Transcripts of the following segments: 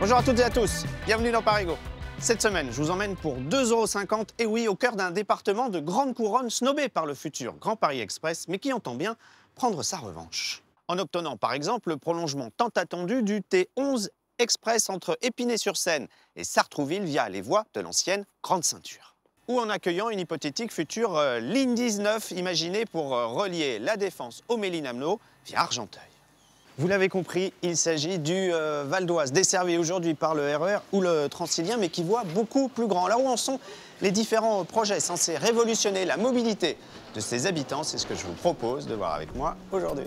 Bonjour à toutes et à tous, bienvenue dans Parigo. Cette semaine, je vous emmène pour 2,50 € et oui, au cœur d'un département de grande couronne snobé par le futur Grand Paris Express, mais qui entend bien prendre sa revanche. En obtenant par exemple le prolongement tant attendu du T11 Express entre Épinay-sur-Seine et Sartrouville via les voies de l'ancienne Grande Ceinture. Ou en accueillant une hypothétique future ligne 19 imaginée pour relier la Défense au Méline-Amelot via Argenteuil. Vous l'avez compris, il s'agit du Val d'Oise, desservi aujourd'hui par le RER ou le Transilien, mais qui voit beaucoup plus grand. Alors où en sont les différents projets censés révolutionner la mobilité de ses habitants? C'est ce que je vous propose de voir avec moi aujourd'hui.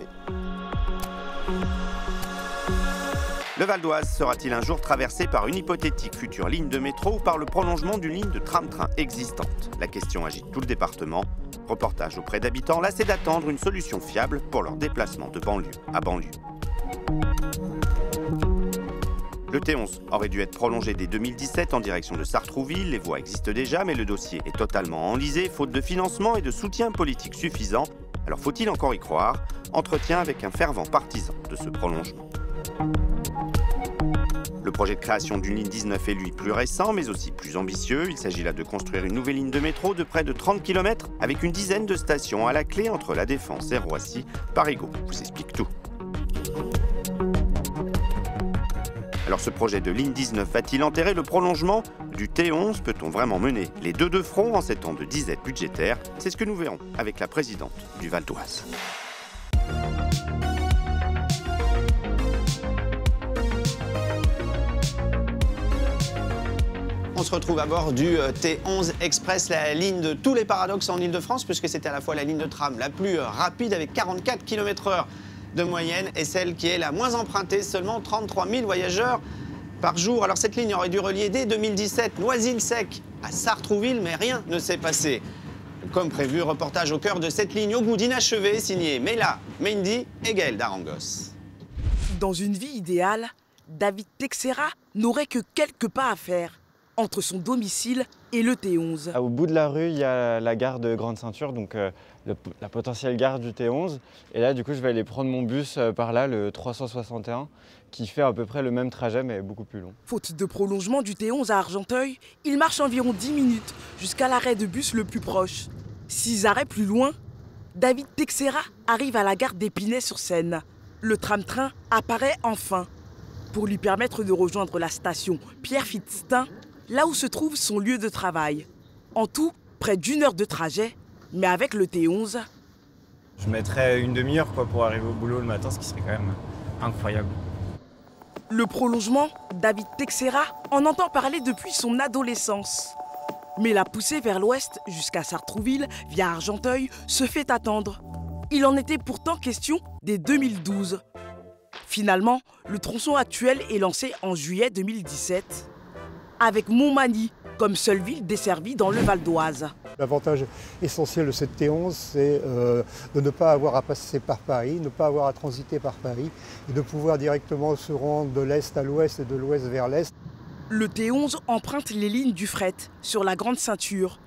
Le Val d'Oise sera-t-il un jour traversé par une hypothétique future ligne de métro ou par le prolongement d'une ligne de tram-train existante? La question agite tout le département. Reportage auprès d'habitants lassés d'attendre une solution fiable pour leur déplacement de banlieue à banlieue. Le T11 aurait dû être prolongé dès 2017 en direction de Sartrouville. Les voies existent déjà, mais le dossier est totalement enlisé, faute de financement et de soutien politique suffisant. Alors faut-il encore y croire? Entretien avec un fervent partisan de ce prolongement. Le projet de création d'une ligne 19 est lui plus récent, mais aussi plus ambitieux. Il s'agit là de construire une nouvelle ligne de métro de près de 30 km avec une dizaine de stations à la clé entre la Défense et Roissy. Parigo vous explique tout. Alors ce projet de ligne 19 va-t-il enterrer le prolongement du T11? Peut-on vraiment mener les deux de front en ces temps de disette budgétaire? C'est ce que nous verrons avec la présidente du Val d'Oise. On se retrouve à bord du T11 Express, la ligne de tous les paradoxes en Ile-de-France, puisque c'est à la fois la ligne de tram la plus rapide avec 44 km/h de moyenne et celle qui est la moins empruntée, seulement 33 000 voyageurs par jour. Alors cette ligne aurait dû relier dès 2017 Noisy-le-Sec à Sartrouville, mais rien ne s'est passé. Comme prévu, reportage au cœur de cette ligne au goût d'inachevé, signé Mela, Mendy et Gaël Darangos. Dans une vie idéale, David Texera n'aurait que quelques pas à faire entre son domicile et le T11. Au bout de la rue, il y a la gare de Grande Ceinture, donc la potentielle gare du T11. Et là, du coup, je vais aller prendre mon bus par là, le 361, qui fait à peu près le même trajet, mais beaucoup plus long. Faute de prolongement du T11 à Argenteuil, il marche environ 10 minutes jusqu'à l'arrêt de bus le plus proche. 6 arrêts plus loin, David Texera arrive à la gare d'Épinay-sur-Seine. Le tram-train apparaît enfin pour lui permettre de rejoindre la station Pierre-Fitztin, là où se trouve son lieu de travail. En tout, près d'1 heure de trajet, mais avec le T11... Je mettrais une demi-heure pour arriver au boulot le matin, ce qui serait quand même incroyable. Le prolongement, David Texera en entend parler depuis son adolescence. Mais la poussée vers l'ouest, jusqu'à Sartrouville, via Argenteuil, se fait attendre. Il en était pourtant question dès 2012. Finalement, le tronçon actuel est lancé en juillet 2017. Avec Montmagny comme seule ville desservie dans le Val d'Oise. L'avantage essentiel de cette T11, c'est de ne pas avoir à passer par Paris, ne pas avoir à transiter par Paris et de pouvoir directement se rendre de l'Est à l'Ouest et de l'Ouest vers l'Est. Le T11 emprunte les lignes du fret sur la Grande Ceinture.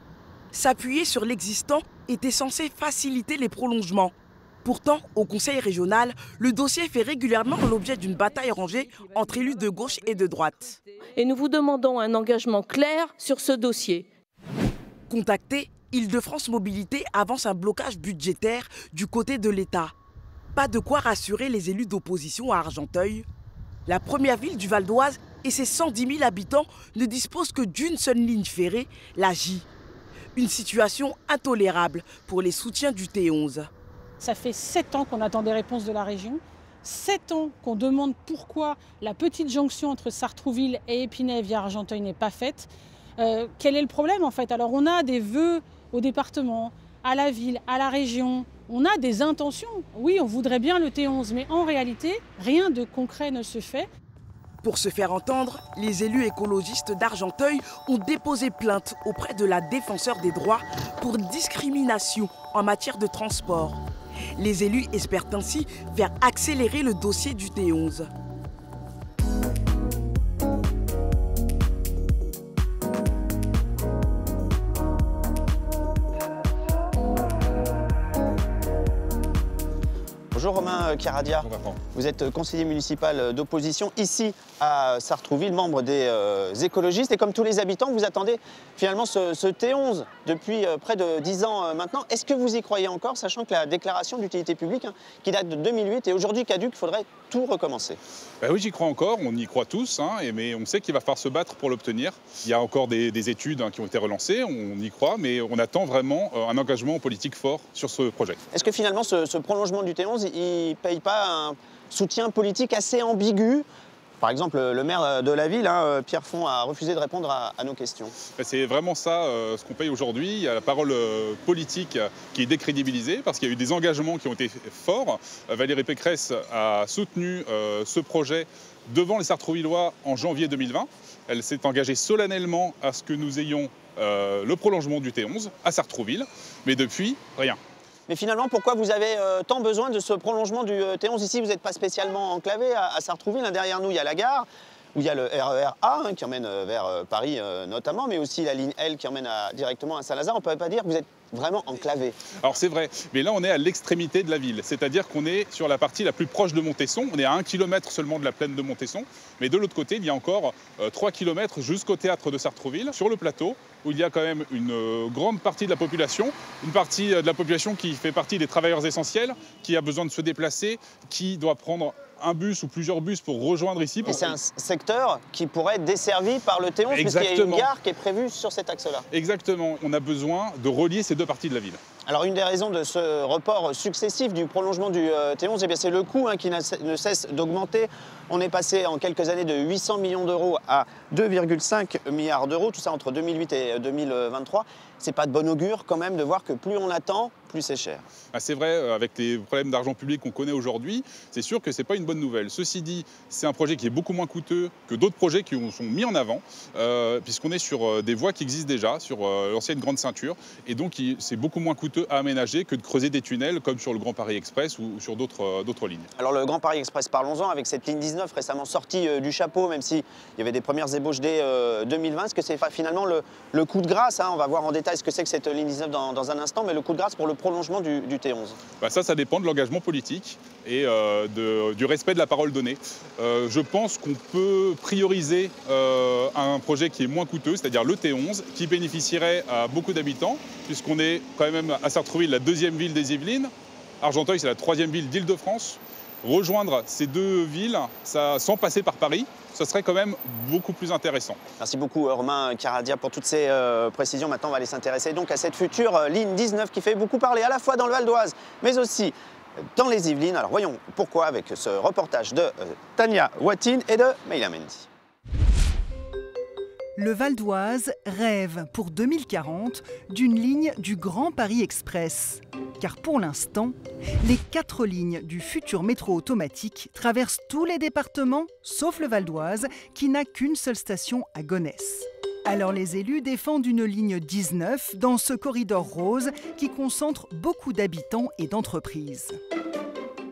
S'appuyer sur l'existant était censé faciliter les prolongements. Pourtant, au Conseil régional, le dossier fait régulièrement l'objet d'une bataille rangée entre élus de gauche et de droite. Et nous vous demandons un engagement clair sur ce dossier. Contacté, Île-de-France Mobilité avance un blocage budgétaire du côté de l'État. Pas de quoi rassurer les élus d'opposition à Argenteuil. La première ville du Val d'Oise et ses 110 000 habitants ne disposent que d'une seule ligne ferrée, la J. Une situation intolérable pour les soutiens du T11. Ça fait 7 ans qu'on attend des réponses de la région, 7 ans qu'on demande pourquoi la petite jonction entre Sartrouville et Épinay via Argenteuil n'est pas faite. Quel est le problème en fait? Alors on a des vœux au département, à la ville, à la région, on a des intentions. Oui, on voudrait bien le T11, mais en réalité, rien de concret ne se fait. Pour se faire entendre, les élus écologistes d'Argenteuil ont déposé plainte auprès de la défenseure des droits pour discrimination en matière de transport. Les élus espèrent ainsi faire accélérer le dossier du T11. Bonjour Romain Caradia. Vous êtes conseiller municipal d'opposition ici à Sartrouville, membre des écologistes. Et comme tous les habitants, vous attendez finalement ce T11 depuis près de 10 ans maintenant. Est-ce que vous y croyez encore, sachant que la déclaration d'utilité publique, qui date de 2008, est aujourd'hui caduque, il faudrait tout recommencer? Oui, j'y crois encore, on y croit tous, mais on sait qu'il va falloir se battre pour l'obtenir. Il y a encore des études qui ont été relancées, on y croit, mais on attend vraiment un engagement politique fort sur ce projet. Est-ce que finalement ce prolongement du T11, il ne paye pas un soutien politique assez ambigu? Par exemple, le maire de la ville, Pierre Font, a refusé de répondre à nos questions. C'est vraiment ça ce qu'on paye aujourd'hui. Il y a la parole politique qui est décrédibilisée parce qu'il y a eu des engagements qui ont été forts. Valérie Pécresse a soutenu ce projet devant les Sartrouvillois en janvier 2020. Elle s'est engagée solennellement à ce que nous ayons le prolongement du T11 à Sartrouville. Mais depuis, rien. Mais finalement, pourquoi vous avez tant besoin de ce prolongement du T11 ici? Vous n'êtes pas spécialement enclavé à Sartrouville. Derrière nous, il y a la gare, où il y a le RER A qui emmène vers Paris notamment, mais aussi la ligne L qui emmène directement à Saint-Lazare. On ne peut pas dire que vous êtes vraiment enclavé. Alors c'est vrai, mais là on est à l'extrémité de la ville, c'est-à-dire qu'on est sur la partie la plus proche de Montesson, on est à 1 km seulement de la plaine de Montesson, mais de l'autre côté il y a encore 3 km jusqu'au théâtre de Sartrouville, sur le plateau, où il y a quand même une grande partie de la population, une partie de la population qui fait partie des travailleurs essentiels, qui a besoin de se déplacer, qui doit prendre un bus ou plusieurs bus pour rejoindre ici. Et c'est un secteur qui pourrait être desservi par le T11, puisqu'il y a une gare qui est prévue sur cet axe-là. Exactement, on a besoin de relier ces deux parties de la ville. Alors une des raisons de ce report successif du prolongement du T11, c'est le coût qui ne cesse d'augmenter. On est passé en quelques années de 800 millions d'euros à 2,5 milliards d'euros, tout ça entre 2008 et 2023. C'est pas de bon augure quand même de voir que plus on attend, plus c'est cher. C'est vrai, avec les problèmes d'argent public qu'on connaît aujourd'hui, c'est sûr que ce n'est pas une bonne nouvelle. Ceci dit, c'est un projet qui est beaucoup moins coûteux que d'autres projets qui sont mis en avant, puisqu'on est sur des voies qui existent déjà, sur l'ancienne Grande Ceinture, et donc c'est beaucoup moins coûteux à aménager que de creuser des tunnels comme sur le Grand Paris Express ou sur d'autres lignes. Alors le Grand Paris Express, parlons-en, avec cette ligne 19 récemment sortie du chapeau, même s'il y avait des premières ébauches dès 2020, est-ce que c'est pas finalement le coup de grâce, on va voir en détail ce que c'est que cette ligne 19 dans un instant, mais le coup de grâce pour le prolongement du T11? Ça dépend de l'engagement politique et du respect de la parole donnée. Je pense qu'on peut prioriser un projet qui est moins coûteux, c'est-à-dire le T11, qui bénéficierait à beaucoup d'habitants, puisqu'on est quand même à Sartrouville, la deuxième ville des Yvelines. Argenteuil, c'est la troisième ville d'Île-de-France. Rejoindre ces deux villes, sans passer par Paris, ce serait quand même beaucoup plus intéressant. Merci beaucoup Romain Caradia pour toutes ces précisions. Maintenant, on va aller s'intéresser donc à cette future ligne 19 qui fait beaucoup parler à la fois dans le Val d'Oise, mais aussi dans les Yvelines. Alors voyons pourquoi avec ce reportage de Tania Watine et de Meila Mendy. Le Val d'Oise rêve pour 2040 d'une ligne du Grand Paris Express. Car pour l'instant, les 4 lignes du futur métro automatique traversent tous les départements, sauf le Val d'Oise, qui n'a qu'une seule station à Gonesse. Alors les élus défendent une ligne 19 dans ce corridor rose qui concentre beaucoup d'habitants et d'entreprises.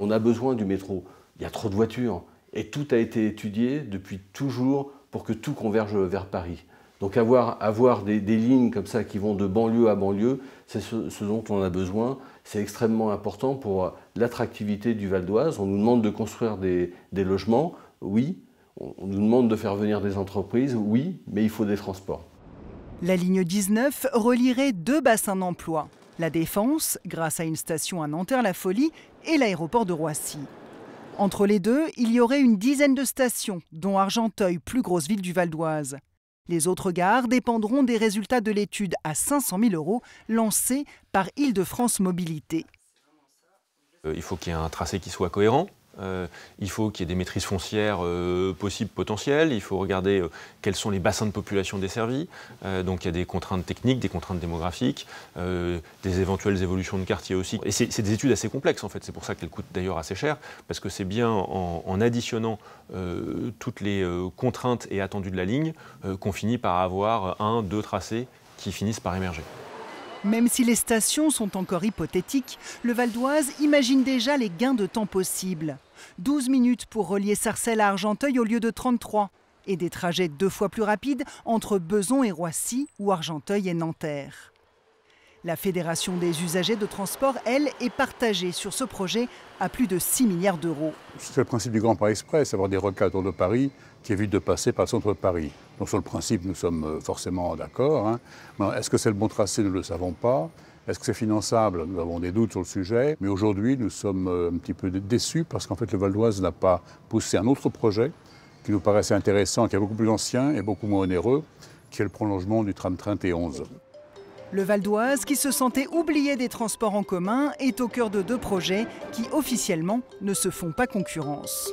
On a besoin du métro. Il y a trop de voitures. Et tout a été étudié depuis toujours pour que tout converge vers Paris. Donc avoir des lignes comme ça qui vont de banlieue à banlieue, c'est ce dont on a besoin. C'est extrêmement important pour l'attractivité du Val d'Oise. On nous demande de construire des logements, oui. On nous demande de faire venir des entreprises, oui, mais il faut des transports. La ligne 19 relierait 2 bassins d'emploi. La Défense, grâce à une station à Nanterre-la-Folie, et l'aéroport de Roissy. Entre les deux, il y aurait une dizaine de stations, dont Argenteuil, plus grosse ville du Val d'Oise. Les autres gares dépendront des résultats de l'étude à 500 000 € lancée par Île-de-France Mobilité. Il faut qu'il y ait un tracé qui soit cohérent. Il faut qu'il y ait des maîtrises foncières possibles, potentielles. Il faut regarder quels sont les bassins de population desservis. Donc il y a des contraintes techniques, des contraintes démographiques, des éventuelles évolutions de quartier aussi. Et c'est des études assez complexes en fait. C'est pour ça qu'elles coûtent d'ailleurs assez cher, parce que c'est bien en additionnant toutes les contraintes et attendus de la ligne qu'on finit par avoir 1-2 tracés qui finissent par émerger. Même si les stations sont encore hypothétiques, le Val d'Oise imagine déjà les gains de temps possibles. 12 minutes pour relier Sarcelles à Argenteuil au lieu de 33. Et des trajets 2 fois plus rapides entre Besançon et Roissy ou Argenteuil et Nanterre. La Fédération des usagers de transport, elle, est partagée sur ce projet à plus de 6 milliards d'euros. C'est le principe du Grand Paris Express, avoir des rocades autour de Paris qui évitent de passer par le centre de Paris. Donc sur le principe, nous sommes forcément d'accord. Hein. Est-ce que c'est le bon tracé? Nous ne le savons pas. Est-ce que c'est finançable? Nous avons des doutes sur le sujet. Mais aujourd'hui, nous sommes un petit peu déçus parce qu'en fait, le Val d'Oise n'a pas poussé un autre projet qui nous paraissait intéressant, qui est beaucoup plus ancien et beaucoup moins onéreux, qui est le prolongement du tram-train T11. Le Val d'Oise, qui se sentait oublié des transports en commun, est au cœur de 2 projets qui, officiellement, ne se font pas concurrence.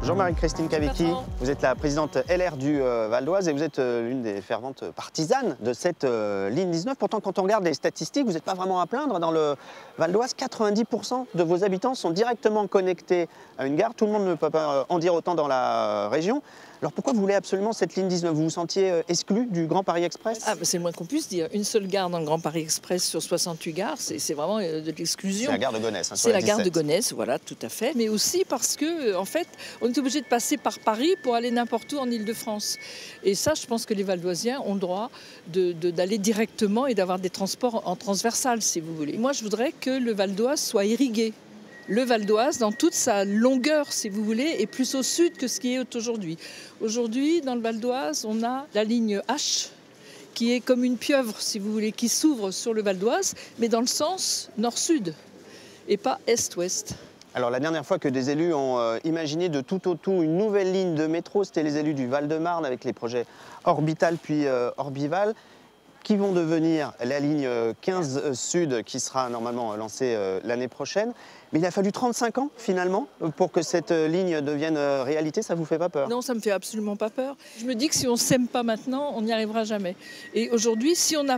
Jean-Marie-Christine Cavecchi, vous êtes la présidente LR du Val d'Oise et vous êtes l'une des ferventes partisanes de cette ligne 19. Pourtant, quand on regarde les statistiques, vous n'êtes pas vraiment à plaindre. Dans le Val d'Oise, 90% de vos habitants sont directement connectés à une gare. Tout le monde ne peut pas en dire autant dans la région. Alors pourquoi vous voulez absolument cette ligne 19? Vous vous sentiez exclu du Grand Paris Express? C'est le moins qu'on puisse dire. Une seule gare dans le Grand Paris Express sur 68 gares, c'est vraiment de l'exclusion. C'est la gare de Gonesse. Hein, c'est la gare de Gonesse, voilà, tout à fait. Mais aussi parce que, en fait, on est obligé de passer par Paris pour aller n'importe où en Ile-de-France. Et ça, je pense que les Valdoisiens ont le droit d'aller directement et d'avoir des transports en transversal, si vous voulez. Moi, je voudrais que le Val d'Oise soit irrigué. Le Val d'Oise, dans toute sa longueur, si vous voulez, est plus au sud que ce qui est aujourd'hui. Aujourd'hui, dans le Val d'Oise, on a la ligne H, qui est comme une pieuvre, si vous voulez, qui s'ouvre sur le Val d'Oise, mais dans le sens nord-sud, et pas est-ouest. Alors la dernière fois que des élus ont imaginé de tout au tout une nouvelle ligne de métro, c'était les élus du Val-de-Marne avec les projets Orbital puis Orbival, qui vont devenir la ligne 15 Sud qui sera normalement lancée l'année prochaine. Mais il a fallu 35 ans finalement pour que cette ligne devienne réalité. Ça vous fait pas peur? Non, ça me fait absolument pas peur. Je me dis que si on ne s'aime pas maintenant, on n'y arrivera jamais. Et aujourd'hui, si on ne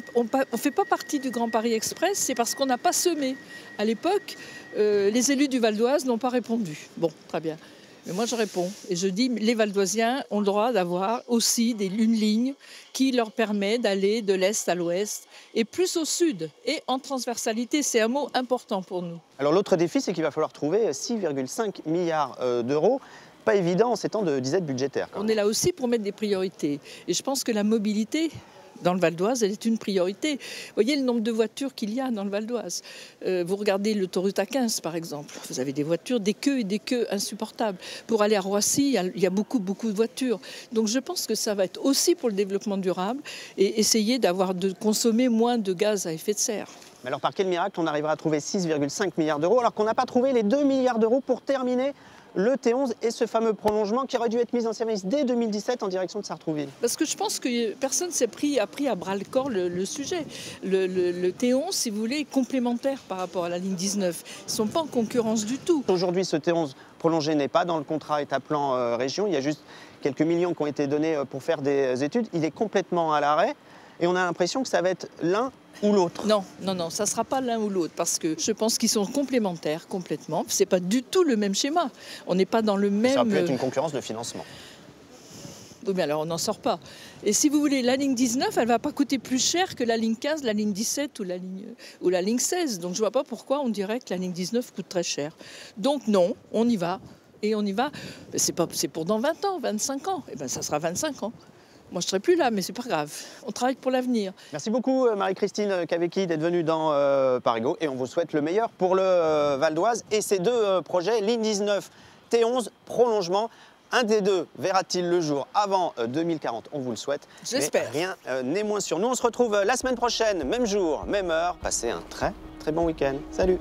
fait pas partie du Grand Paris Express, c'est parce qu'on n'a pas semé. À l'époque, les élus du Val d'Oise n'ont pas répondu. Bon, très bien. Mais moi, je réponds. Et je dis, les Valdoisiens ont le droit d'avoir aussi une ligne qui leur permet d'aller de l'est à l'ouest et plus au sud et en transversalité. C'est un mot important pour nous. Alors l'autre défi, c'est qu'il va falloir trouver 6,5 milliards d'euros. Pas évident en ces temps de disette budgétaire. On est là aussi pour mettre des priorités. Et je pense que la mobilité dans le Val d'Oise, elle est une priorité. Vous voyez le nombre de voitures qu'il y a dans le Val d'Oise. Vous regardez l'autoroute A15, par exemple. Vous avez des voitures, des queues et des queues insupportables. Pour aller à Roissy, il y a beaucoup de voitures. Donc je pense que ça va être aussi pour le développement durable et essayer de consommer moins de gaz à effet de serre. Mais alors par quel miracle on arrivera à trouver 6,5 milliards d'euros alors qu'on n'a pas trouvé les 2 milliards d'euros pour terminer le T11 et ce fameux prolongement qui aurait dû être mis en service dès 2017 en direction de Sartrouville? Parce que je pense que personne a pris à bras-le-corps le sujet. Le T11, si vous voulez, est complémentaire par rapport à la ligne 19. Ils ne sont pas en concurrence du tout. Aujourd'hui, ce T11 prolongé n'est pas dans le contrat État-Plan région. Il y a juste quelques millions qui ont été donnés pour faire des études. Il est complètement à l'arrêt et on a l'impression que ça va être l'un ou l'autre. Non, ça ne sera pas l'un ou l'autre parce que je pense qu'ils sont complémentaires complètement. Ce n'est pas du tout le même schéma. On n'est pas dans le même... Ça peut être une concurrence de financement. Oui, mais alors on n'en sort pas. Et si vous voulez, la ligne 19, elle ne va pas coûter plus cher que la ligne 15, la ligne 17 ou la ligne 16. Donc je ne vois pas pourquoi on dirait que la ligne 19 coûte très cher. Donc non, on y va. Et on y va. C'est pour dans 20 ans, 25 ans. Et bien ça sera 25 ans. Moi, je ne serai plus là, mais c'est pas grave. On travaille pour l'avenir. Merci beaucoup, Marie-Christine Cavecchi, d'être venue dans Parigo. Et on vous souhaite le meilleur pour le Val d'Oise et ces 2 projets, ligne 19, T11, prolongement. Un des 2 verra-t-il le jour avant 2040? On vous le souhaite. J'espère. Rien n'est moins sûr. Nous, on se retrouve la semaine prochaine, même jour, même heure. Passez un très, très bon week-end. Salut!